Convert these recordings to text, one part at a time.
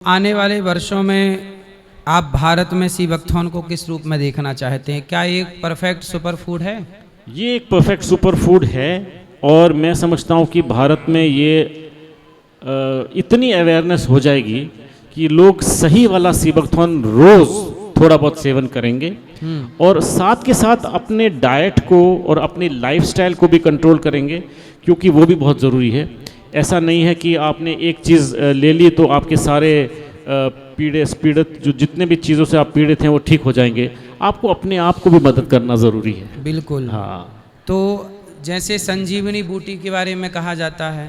आने वाले वर्षों में आप भारत में सीबकथॉर्न को किस रूप में देखना चाहते हैं? क्या ये एक परफेक्ट सुपर फूड है? ये एक परफेक्ट सुपर फूड है और मैं समझता हूँ कि भारत में ये इतनी अवेयरनेस हो जाएगी कि लोग सही वाला सीबकथॉर्न रोज़ थोड़ा बहुत सेवन करेंगे और साथ के साथ अपने डाइट को और अपनी लाइफस्टाइल को भी कंट्रोल करेंगे, क्योंकि वो भी बहुत ज़रूरी है। ऐसा नहीं है कि आपने एक चीज़ ले ली तो आपके सारे पीड़ित जो जितने भी चीज़ों से आप पीड़ित हैं वो ठीक हो जाएंगे। आपको अपने आप को भी मदद करना ज़रूरी है। बिल्कुल। हाँ, तो जैसे संजीवनी बूटी के बारे में कहा जाता है,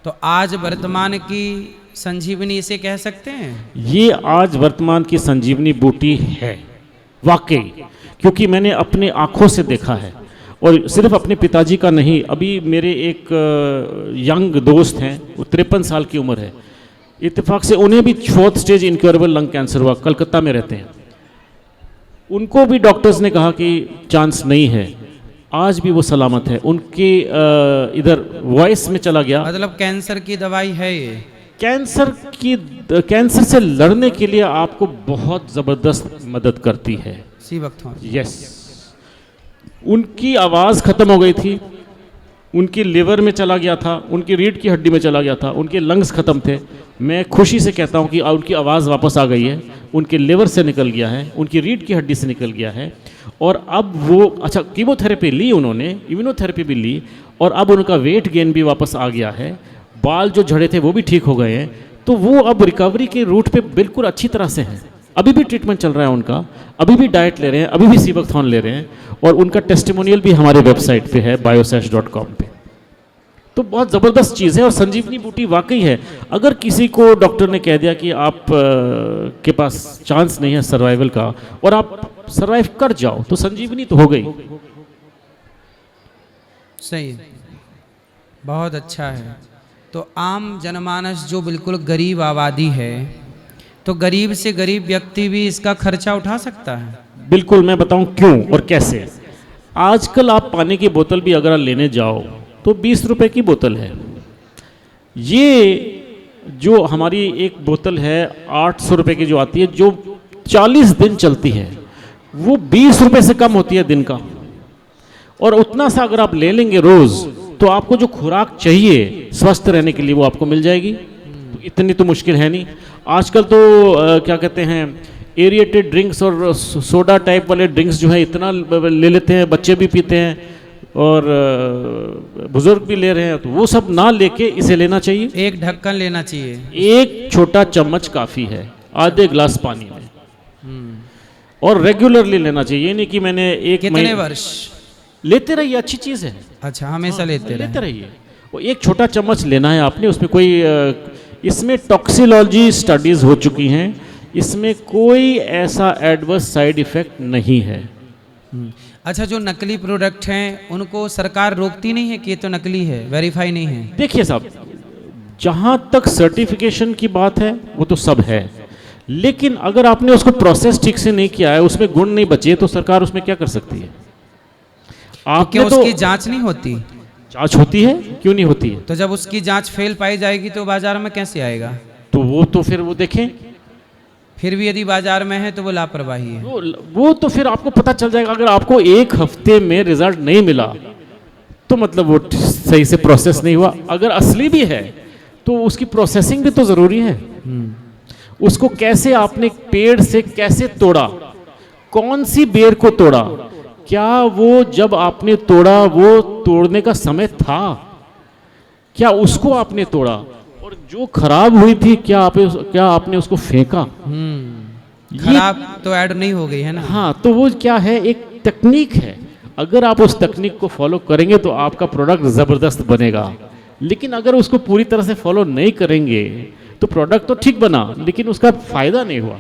तो आज वर्तमान की संजीवनी इसे कह सकते हैं? ये आज वर्तमान की संजीवनी बूटी है वाकई, क्योंकि मैंने अपने आँखों से देखा है और सिर्फ अपने पिताजी का नहीं। अभी मेरे एक यंग दोस्त हैं, वो 53 साल की उम्र है, इत्तेफाक से उन्हें भी 4th stage incurable lung cancer हुआ, कलकत्ता में रहते हैं। उनको भी डॉक्टर्स ने कहा कि चांस नहीं है, आज भी वो सलामत है। उनकी इधर वॉइस में चला गया, मतलब कैंसर की दवाई है ये? कैंसर से लड़ने के लिए आपको बहुत ज़बरदस्त मदद करती है सीबकथॉर्न। यस। उनकी आवाज़ ख़त्म हो गई थी, उनकी लिवर में चला गया था, उनकी रीढ़ की हड्डी में चला गया था, उनके लंग्स ख़त्म थे। मैं खुशी से कहता हूँ कि उनकी आवाज़ वापस आ गई है, उनके लिवर से निकल गया है, उनकी रीढ़ की हड्डी से निकल गया है। और अब वो कीमोथेरेपी ली उन्होंने, इम्यूनोथेरेपी भी ली, और अब उनका वेट गेन भी वापस आ गया है, बाल जो झड़े थे वो भी ठीक हो गए हैं। तो वो अब रिकवरी के रूट पे बिल्कुल अच्छी तरह से हैं। अभी भी ट्रीटमेंट चल रहा है उनका, अभी भी डाइट ले रहे हैं, अभी भी सीबकथॉर्न ले रहे हैं, और उनका टेस्टिमोनियल भी हमारे वेबसाइट पे है biosesh.com पे। तो बहुत ज़बरदस्त चीज़ है और संजीवनी बूटी वाकई है। अगर किसी को डॉक्टर ने कह दिया कि आप के पास चांस नहीं है सर्वाइवल का और आप सर्वाइव कर जाओ, तो संजीवनी तो हो गई। सही, बहुत अच्छा है। तो आम जनमानस जो बिल्कुल गरीब आबादी है, तो गरीब से गरीब व्यक्ति भी इसका खर्चा उठा सकता है? बिल्कुल, मैं बताऊं क्यों और कैसे। आजकल आप पानी की बोतल भी अगर लेने जाओ तो 20 रुपए की बोतल है। ये जो हमारी एक बोतल है 800 रुपए की जो आती है, जो 40 दिन चलती है, वो 20 रुपए से कम होती है दिन का। और उतना सा अगर आप ले लेंगे रोज़, तो आपको जो खुराक चाहिए स्वस्थ रहने के लिए वो आपको मिल जाएगी। तो इतनी तो मुश्किल है नहीं। आजकल तो क्या कहते हैं, एरिएटेड ड्रिंक्स और सोडा टाइप वाले ड्रिंक्स जो है इतना ले लेते हैं, बच्चे भी पीते हैं और बुजुर्ग भी ले रहे हैं। तो वो सब ना लेके इसे लेना चाहिए। एक ढक्कन लेना चाहिए, एक छोटा चम्मच काफ़ी है आधे ग्लास पानी में, और रेगुलरली लेना चाहिए। नहीं कि मैंने एक कितने वर्ष लेते रहिए, अच्छी चीज़ है। अच्छा, हमेशा लेते रहिए। वो एक छोटा चम्मच लेना है आपने, उसमें कोई इसमें टॉक्सिलॉजी स्टडीज़ हो चुकी हैं, इसमें कोई ऐसा एडवर्स साइड इफ़ेक्ट नहीं है। अच्छा, जो नकली प्रोडक्ट हैं उनको सरकार रोकती नहीं है कि ये तो नकली है, वेरीफाई नहीं है? देखिए साहब, जहाँ तक सर्टिफिकेशन की बात है वो तो सब है, लेकिन अगर आपने उसको प्रोसेस ठीक से नहीं किया है, उसमें गुण नहीं बचे, तो सरकार उसमें क्या कर सकती है? आपने तो उसकी जांच नहीं होती? जांच होती है, क्यों नहीं होती है? तो जब उसकी जांच फेल पाई जाएगी तो बाजार में कैसे आएगा? तो वो तो फिर वो देखें, फिर भी यदि बाजार में है तो वो लापरवाही है। वो तो फिर आपको पता चल जाएगा। अगर आपको एक हफ्ते में रिजल्ट नहीं मिला तो मतलब वो सही से प्रोसेस नहीं हुआ। अगर असली भी है तो उसकी प्रोसेसिंग भी तो ज़रूरी है। उसको कैसे आपने पेड़ से कैसे तोड़ा, कौन सी बेर को तोड़ा, क्या वो जब आपने तोड़ा वो तोड़ने का समय था, क्या उसको आपने तोड़ा, और जो खराब हुई थी क्या आपने उसको फेंका? खराब तो ऐड नहीं हो गई है ना? हाँ, तो वो क्या है, एक तकनीक है। अगर आप उस तकनीक को फॉलो करेंगे तो आपका प्रोडक्ट ज़बरदस्त बनेगा। लेकिन अगर उसको पूरी तरह से फॉलो नहीं करेंगे तो प्रोडक्ट तो ठीक बना, लेकिन उसका फ़ायदा नहीं हुआ।